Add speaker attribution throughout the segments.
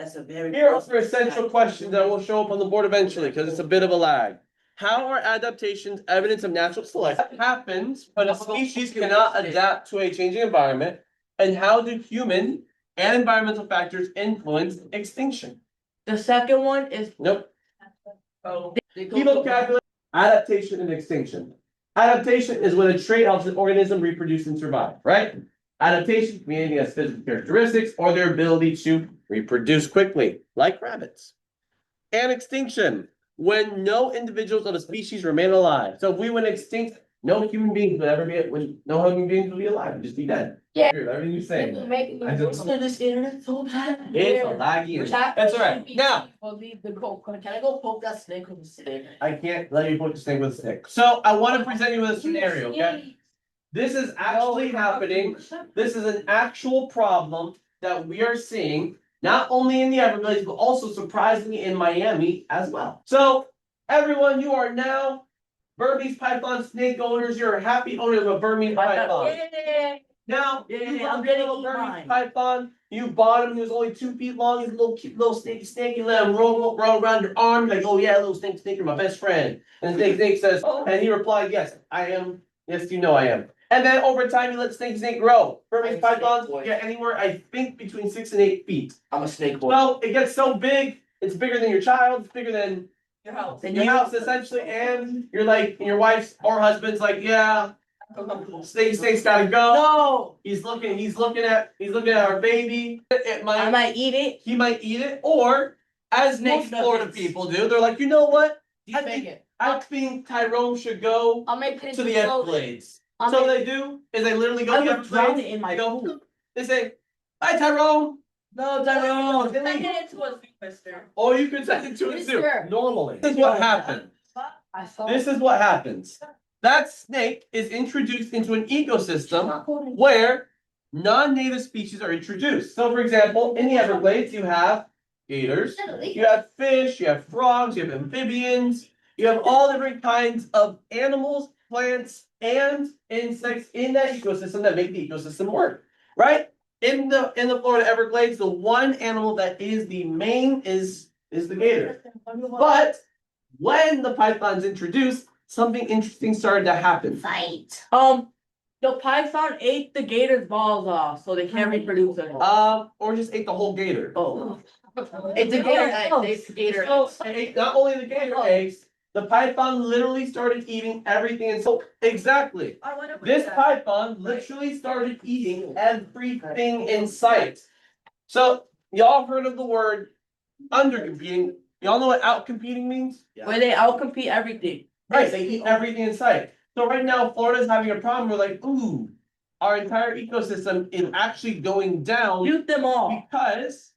Speaker 1: That's a very.
Speaker 2: Here are some essential questions that will show up on the board eventually, because it's a bit of a lag. How are adaptations evidence of natural selection? What happens when a species cannot adapt to a changing environment? And how do human and environmental factors influence extinction?
Speaker 1: The second one is.
Speaker 2: Nope.
Speaker 1: Oh.
Speaker 2: Key vocabulary: adaptation and extinction. Adaptation is when a trait helps an organism reproduce and survive, right? Adaptation can be anything as physical characteristics or their ability to reproduce quickly, like rabbits. And extinction, when no individuals of a species remain alive. So if we went extinct, no human beings would ever be no human beings would be alive, would just be dead.
Speaker 1: Yeah.
Speaker 2: Everything you're saying.
Speaker 1: This internet so bad.
Speaker 2: It's a laggy. That's all right. Now,
Speaker 1: Can I go poke that snake with a stick?
Speaker 2: I can't let you poke the snake with a stick. So I want to present you with a scenario, okay? This is actually happening. This is an actual problem that we are seeing, not only in the Everglades, but also surprisingly in Miami as well. So, everyone, you are now Burmese python snake owners. You're a happy owner of a Burmese python. Now,
Speaker 1: I'm getting
Speaker 2: a Burmese python. You bought him. He was only 2 feet long. He's a little cute, little snake. You let him roll around your arm. Like, oh yeah, little snake, you're my best friend. And the snake says, and he replied, yes, I am. Yes, you know I am. And then over time, you let snake grow. Burmese pythons get anywhere, I think, between 6 and 8 feet.
Speaker 1: I'm a snake boy.
Speaker 2: Well, it gets so big, it's bigger than your child, it's bigger than
Speaker 1: your house.
Speaker 2: Your house, essentially, and you're like, and your wife's or husband's like, yeah, snake's gotta go.
Speaker 1: No.
Speaker 2: He's looking at our baby.
Speaker 1: I might eat it.
Speaker 2: He might eat it, or as most Florida people do, they're like, you know what? I think Tyrone should go to the Everglades. So what they do is they literally go to the Everglades.
Speaker 1: In my pool.
Speaker 2: They say, "Hi, Tyrone."
Speaker 1: No, Tyrone. Send it into a zoo, mister.
Speaker 2: Or you could send it to a zoo. Normally, this is what happens. That snake is introduced into an ecosystem where non-native species are introduced. So, for example, in the Everglades, you have gators, you have fish, you have frogs, you have amphibians, you have all different kinds of animals, plants, and insects in that ecosystem that make the ecosystem work, right? In the Florida Everglades, the one animal that is the main is the gator. But when the python's introduced, something interesting started to happen.
Speaker 1: Fight. The python ate the gator's balls off, so they can't reproduce anymore.
Speaker 2: Or just ate the whole gator.
Speaker 1: Oh. It's a gator egg. It's gator eggs.
Speaker 2: It ate not only the gator eggs, the python literally started eating everything. And so, exactly. This python literally started eating everything in sight. So, y'all heard of the word undercompeting. Y'all know what outcompeting means?
Speaker 1: Yeah. Where they outcompete everything.
Speaker 2: Right, they eat everything in sight. So right now, Florida's having a problem. We're like, ooh, our entire ecosystem is actually going down.
Speaker 1: Shoot them all.
Speaker 2: Because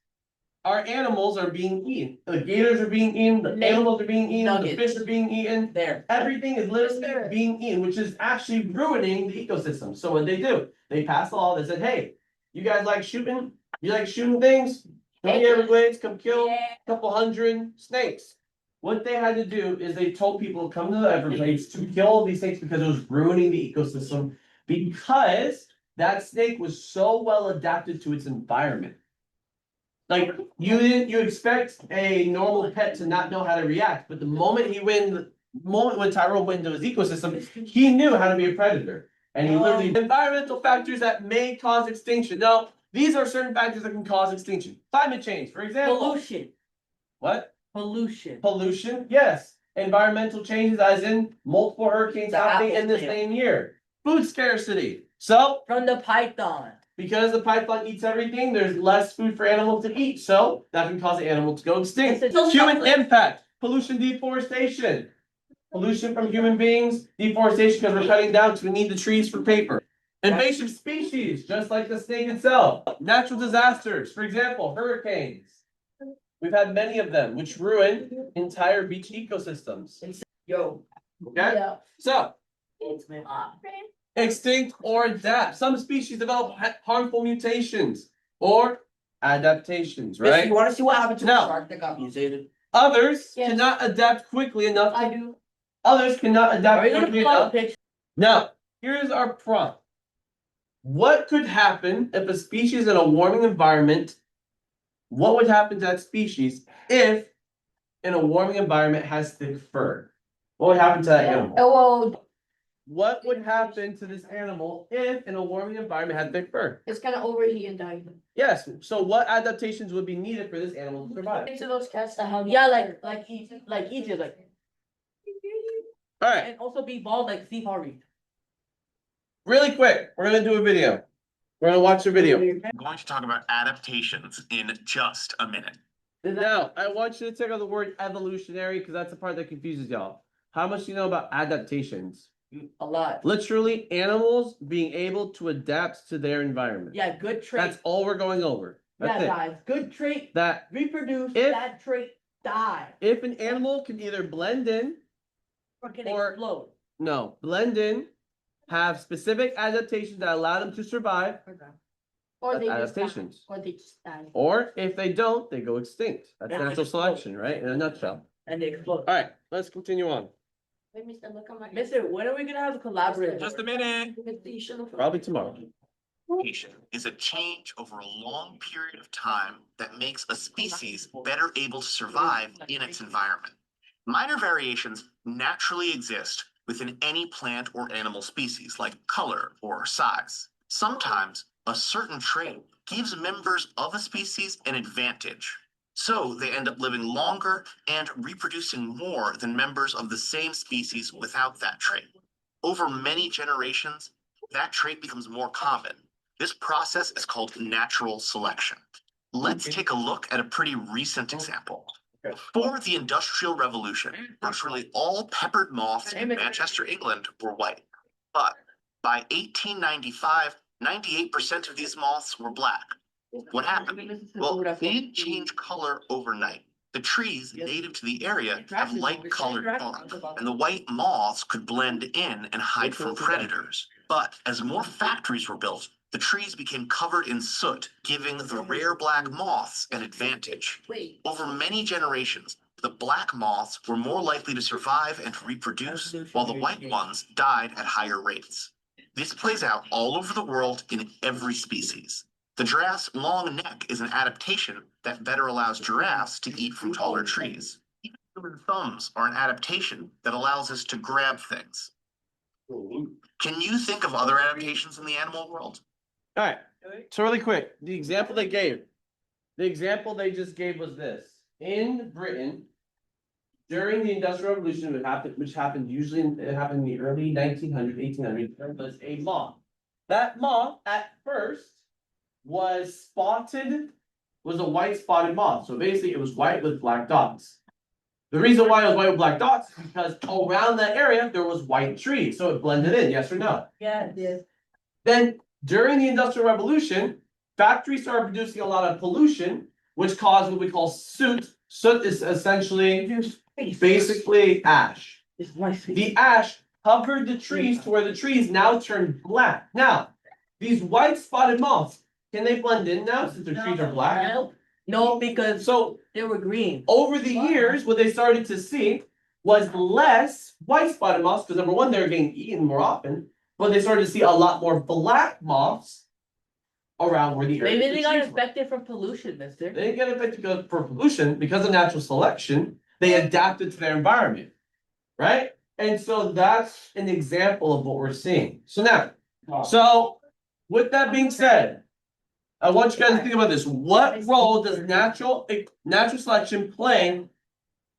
Speaker 2: our animals are being eaten. The gators are being eaten, the animals are being eaten, the fish are being eaten. Everything is literally being eaten, which is actually ruining the ecosystem. So what do? They passed a law that said, hey, you guys like shooting? You like shooting things? Come to the Everglades, come kill a couple hundred snakes. What they had to do is they told people to come to the Everglades to kill these snakes because it was ruining the ecosystem, because that snake was so well adapted to its environment. Like you expect a normal pet to not know how to react, but the moment when Tyrone went into his ecosystem, he knew how to be a predator. And he literally environmental factors that may cause extinction. Now, these are certain factors that can cause extinction. Climate change, for example.
Speaker 1: Pollution.
Speaker 2: What?
Speaker 1: Pollution,
Speaker 2: yes. Environmental changes, as in multiple hurricanes happening in the same year. Food scarcity. So,
Speaker 1: from the python.
Speaker 2: Because the python eats everything, there's less food for animals to eat. So, that can cause the animal to go extinct. Human impact. Pollution, deforestation. Pollution from human beings. Deforestation because we're cutting down because we need the trees for paper. Invasive species, just like the snake itself. Natural disasters. For example, hurricanes. We've had many of them, which ruin entire beach ecosystems.
Speaker 1: Yo.
Speaker 2: Okay? Yeah. So, extinct or adapt. Some species develop harmful mutations or adaptations, right?
Speaker 1: You want to see what happened to a shark that got mutated?
Speaker 2: Others cannot adapt quickly enough. Others cannot adapt quickly enough. Now, here's our prompt. What could happen if a species in a warming environment what would happen to that species if in a warming environment has thick fur? What would happen to that animal?
Speaker 3: Well,
Speaker 2: What would happen to this animal if in a warming environment had thick fur?
Speaker 3: it's gonna overheat and die.
Speaker 2: Yes, so what adaptations would be needed for this animal to survive?
Speaker 3: Into those cats that have.
Speaker 1: Yeah, like Egypt,
Speaker 2: Alright,
Speaker 1: and also be bald like Steve Harvey.
Speaker 2: really quick, we're gonna do a video. We're gonna watch the video.
Speaker 4: I'm going to talk about adaptations in just a minute.
Speaker 2: Now, I want you to take out the word evolutionary because that's the part that confuses y'all. How much do you know about adaptations?
Speaker 1: A lot.
Speaker 2: Literally, animals being able to adapt to their environment.
Speaker 1: Yeah, good trait.
Speaker 2: That's all we're going over.
Speaker 1: Yeah,
Speaker 2: That's it.
Speaker 1: guys, good trait.
Speaker 2: That
Speaker 1: Reproduce.
Speaker 2: If-
Speaker 1: Bad trait. Die.
Speaker 2: if an animal can either blend in,
Speaker 1: Or can
Speaker 2: Or-
Speaker 1: explode.
Speaker 2: no, blend in, have specific adaptations that allow them to survive,
Speaker 3: Or they just die.
Speaker 2: adaptations.
Speaker 3: Or they just die.
Speaker 2: Or if they don't, they go extinct. That's
Speaker 1: Yeah,
Speaker 2: natural
Speaker 1: explode.
Speaker 2: selection, right? In a nutshell.
Speaker 1: And they explode.
Speaker 2: Alright, let's continue on.
Speaker 3: Wait, Mister, look at my.
Speaker 1: Mister, when are we gonna have a collaborative?
Speaker 4: Just a minute.
Speaker 2: Probably tomorrow.
Speaker 4: Adaptation is a change over a long period of time that makes a species better able to survive in its environment. Minor variations naturally exist within any plant or animal species, like color or size. Sometimes a certain trait gives members of a species an advantage. So they end up living longer and reproducing more than members of the same species without that trait. Over many generations, that trait becomes more common. This process is called natural selection. Let's take a look at a pretty recent example. Before the Industrial Revolution, virtually all peppered moths in Manchester, England were white. But by 1895, 98% of these moths were black. What happened? Well, they didn't change color overnight. The trees native to the area have light colored bark, and the white moths could blend in and hide from predators. But as more factories were built, the trees became covered in soot, giving the rare black moths an advantage.
Speaker 3: Wait.
Speaker 4: Over many generations, the black moths were more likely to survive and reproduce, while the white ones died at higher rates. This plays out all over the world in every species. The giraffe's long neck is an adaptation that better allows giraffes to eat from taller trees. Even human thumbs are an adaptation that allows us to grab things. Can you think of other adaptations in the animal world?
Speaker 2: Alright, so really quick, the example they just gave was this. In Britain, during the Industrial Revolution, which happened in the early 1900s, 1800s, there was a moth. That moth at first was a white spotted moth. So basically it was white with black dots. The reason why it was white with black dots is because around that area there was white trees. So it blended in, yes or no?
Speaker 1: Yeah, yes.
Speaker 2: Then during the Industrial Revolution, factories started producing a lot of pollution, which caused what we call soot. Soot is essentially basically ash.
Speaker 1: It's my face.
Speaker 2: The ash covered the trees to where the trees now turned black. Now, these white spotted moths, can they blend in now since their trees are black?
Speaker 1: No, because
Speaker 2: So
Speaker 1: they were green.
Speaker 2: over the years, what they started to see was less white spotted moths, because number one, they were getting eaten more often, but they started to see a lot more black moths around where the area.
Speaker 1: Maybe they
Speaker 2: the
Speaker 1: got
Speaker 2: trees were.
Speaker 1: infected from pollution, mister.
Speaker 2: They didn't get affected for pollution because of natural selection. They adapted to their environment, right? And so that's an example of what we're seeing. So now, with that being said, I want you guys to think about this. What role does natural selection play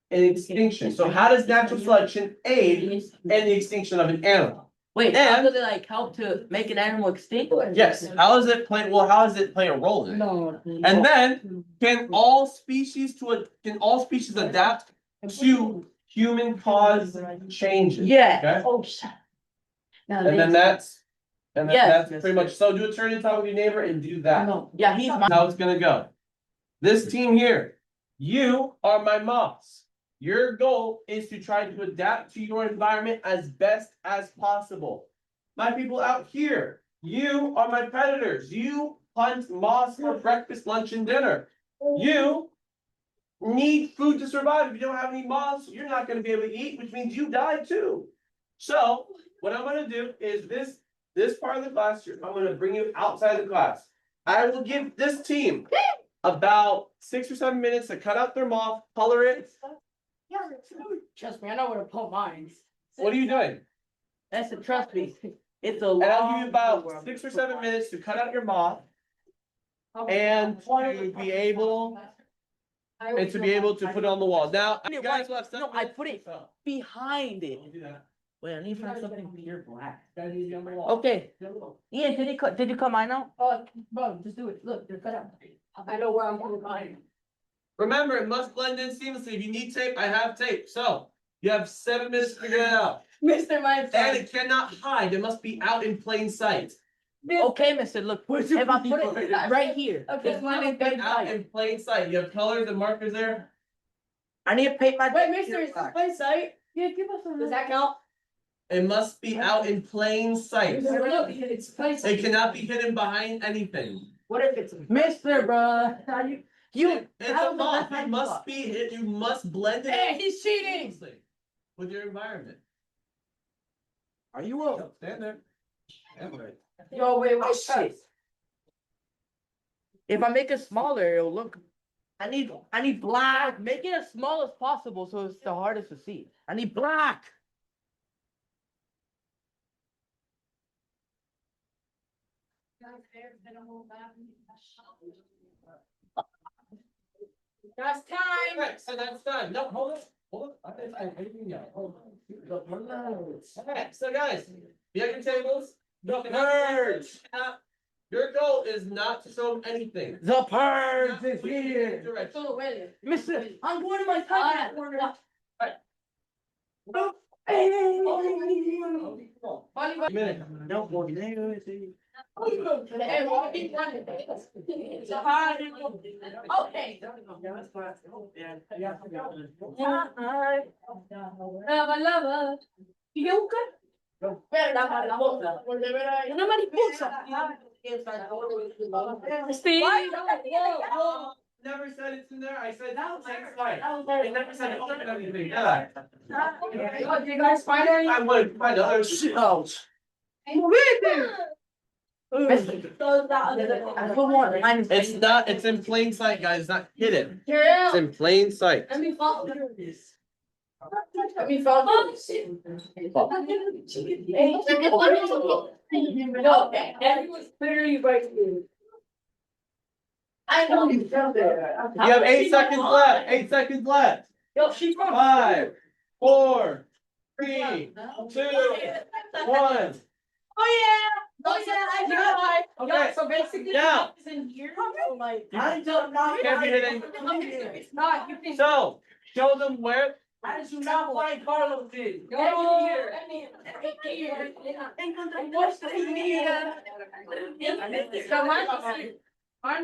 Speaker 2: in extinction? So how does natural selection aid in the extinction of an animal?
Speaker 1: Wait, how
Speaker 2: And-
Speaker 1: does it like help to make an animal extinct?
Speaker 2: Yes, how does it play a role in it?
Speaker 3: No.
Speaker 2: And then, can all species adapt to human caused changes?
Speaker 1: Yeah.
Speaker 2: Okay?
Speaker 3: Oh, shit. Now
Speaker 2: And then that's
Speaker 1: Yes,
Speaker 2: pretty much, so do a turn and talk with your neighbor and do that.
Speaker 3: No.
Speaker 1: Yeah, he's my.
Speaker 2: How it's gonna go. This team here, you are my moths. Your goal is to try to adapt to your environment as best as possible. My people out here, you are my predators. You hunt moths for breakfast, lunch, and dinner. You need food to survive. If you don't have any moths, you're not gonna be able to eat, which means you die too. So what I'm gonna do is this part of the class, I'm gonna bring you outside the class. I will give this team about 6 or 7 minutes to cut out their moth, color it.
Speaker 3: Trust me, I know where to put mine.
Speaker 2: What are you doing?
Speaker 1: That's a trust me. It's a
Speaker 2: And I'll give
Speaker 1: long.
Speaker 2: you about 6 or 7 minutes to cut out your moth and to be able to put it on the wall. Now, you guys will have
Speaker 1: No,
Speaker 2: 7
Speaker 1: I
Speaker 2: minutes.
Speaker 1: put it behind it.
Speaker 2: Do that.
Speaker 1: Wait, I need to find something pure black.
Speaker 2: Gotta use it on the wall.
Speaker 1: Okay, Ian, did you cut mine out?
Speaker 3: Oh, bro, just do it. Look, they're cut out. I know where I'm putting mine.
Speaker 2: Remember, it must blend in seamlessly. If you need tape, I have tape. So you have 7 minutes to figure it out.
Speaker 3: Mr. Mine.
Speaker 2: And it cannot hide. It must be out in plain sight.
Speaker 1: Okay, mister, look, if I put it right here.
Speaker 3: Okay,
Speaker 1: It's mine in
Speaker 2: Get out in plain sight. You have colors and markers there.
Speaker 1: I need to paint my.
Speaker 3: Wait, mister, is this plain sight?
Speaker 1: Yeah, give us a.
Speaker 3: Does that count?
Speaker 2: It must be out in plain sight.
Speaker 3: Look, it's plain
Speaker 2: It
Speaker 3: sight.
Speaker 2: cannot be hidden behind anything.
Speaker 3: What if it's?
Speaker 1: Mister, bruh, you.
Speaker 2: It's a moth. It must be hit. You must blend it.
Speaker 3: Hey, he's cheating.
Speaker 2: seamlessly with your environment.
Speaker 1: Are you up?
Speaker 2: Yep, stand there. Stand there.
Speaker 3: Yo, wait,
Speaker 1: Oh, shit. If I make it smaller, it'll look. I need black. Make it as small as possible so it's the hardest to see. I need black.
Speaker 3: That's time.
Speaker 2: Alright, so that's done. No, hold it. Hold it. Alright, so guys, you have your tables. Purge. Your goal is not to show anything.
Speaker 1: The purge
Speaker 2: Not
Speaker 1: is
Speaker 2: to lead
Speaker 1: here.
Speaker 2: direction.
Speaker 3: So, wait.
Speaker 1: Mister, I'm going to my time corner.
Speaker 2: Minute.
Speaker 1: No,
Speaker 3: Hey, why keep running? It's a hard. Okay. Lava, lava. ¿Y qué busca? Una mariposa. Sí.
Speaker 2: Never said it's in there. I said that's fine. I never said open anything. Yeah.
Speaker 3: Did you guys find any?
Speaker 2: I would find other shit out. It's not. It's in plain sight, guys. It's not hidden. It's in plain sight.
Speaker 3: Let me follow this. Let me follow this. No, everyone's clearly right here. I know you fell there.
Speaker 2: You have 8 seconds left. 8 seconds left.
Speaker 3: Yo, she's wrong.
Speaker 2: 5, 4, 3, 2, 1.
Speaker 3: Oh yeah, I know.
Speaker 2: Okay.
Speaker 3: So basically,
Speaker 2: Now.
Speaker 3: it's in here.
Speaker 1: I don't know.
Speaker 2: Can't be hidden.
Speaker 3: It's not. You can.
Speaker 2: So show them where.
Speaker 1: I do not like Carlos did.
Speaker 3: Go here. Here.
Speaker 1: And what's the idea?
Speaker 3: So mine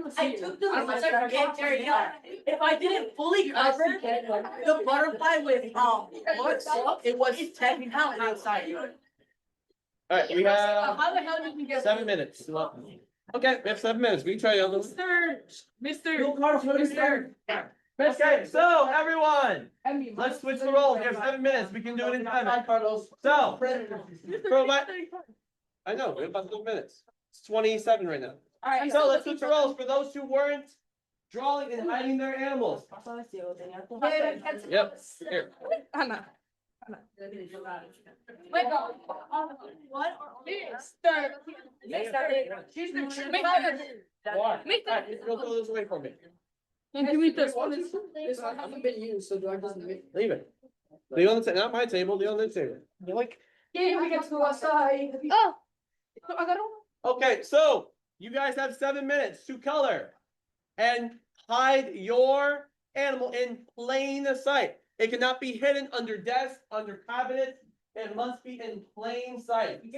Speaker 3: was
Speaker 1: I
Speaker 3: here.
Speaker 1: took the
Speaker 3: I was like, okay, Terry,
Speaker 1: If I didn't fully cover the butterfly with what's up, it was 10 pounds outside.
Speaker 2: Alright, we have
Speaker 3: How the hell did we get?
Speaker 2: 7 minutes. Okay, we have 7 minutes. We can try on this.
Speaker 3: Mister.
Speaker 2: Okay, so everyone, let's switch the roles. We have 7 minutes. We can do it in 7. So, for my, I know, we have about 12 minutes. It's 27 right now.
Speaker 3: Alright,
Speaker 2: So let's switch the roles for those who weren't drawing and hiding their animals. Yep, here.
Speaker 3: Wait, no. What?
Speaker 2: Alright, go throw this away for me.
Speaker 3: Give me this one. This one hasn't been used, so do I just leave it?
Speaker 2: Leave it. Leave on the not my table, leave on the table.
Speaker 3: Yeah, we get to go outside. Oh. I got one.
Speaker 2: Okay, so you guys have 7 minutes to color and hide your animal in plain sight. It cannot be hidden under desks, under cabinets. It must be in plain sight. You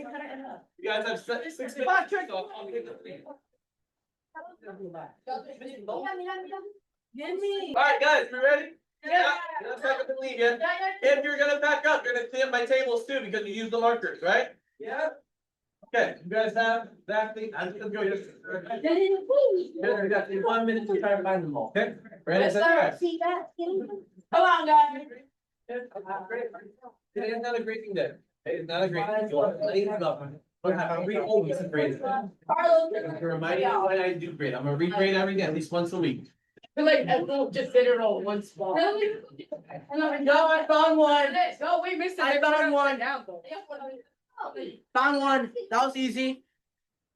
Speaker 2: guys have 6 minutes. So I'll give it to you. Alright, guys, you ready? Yeah. You're not back up and leave yet. If you're gonna back up, you're gonna clean up my tables too because you used the markers, right? Yeah. Okay, you guys have that thing. I'm just gonna go. You got 1 minute to try to find them all. Okay. Ready? Set, go.
Speaker 3: Come on, guys.
Speaker 2: Today is not a grading day. It's not a grading day. I'm always graded. To remind you when I do grade, I'm gonna regrade everything at least once a week.
Speaker 3: Like, everyone just did it all one spot.
Speaker 1: No, I found one.
Speaker 3: No, we missed it.
Speaker 1: I found one. Found one. That was easy.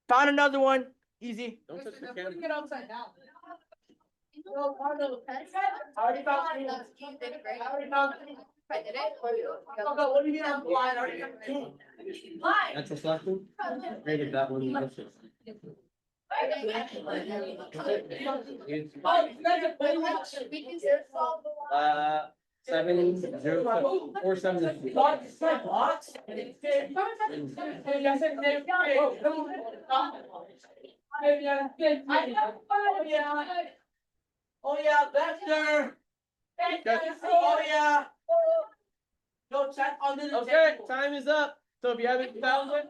Speaker 1: Found another one. Easy.
Speaker 2: Don't touch the
Speaker 3: Putting
Speaker 2: camera.
Speaker 3: it upside down.
Speaker 1: I already found three. I already found three. No, what do you mean I'm blind? I already found two.
Speaker 2: That's a last one? Graded that one. That's it. Seven, zero, 4, 7.
Speaker 1: What? Oh yeah, Baxter. Oh yeah. Go check under the
Speaker 2: Okay,
Speaker 1: table.
Speaker 2: time is up. So if you haven't found it,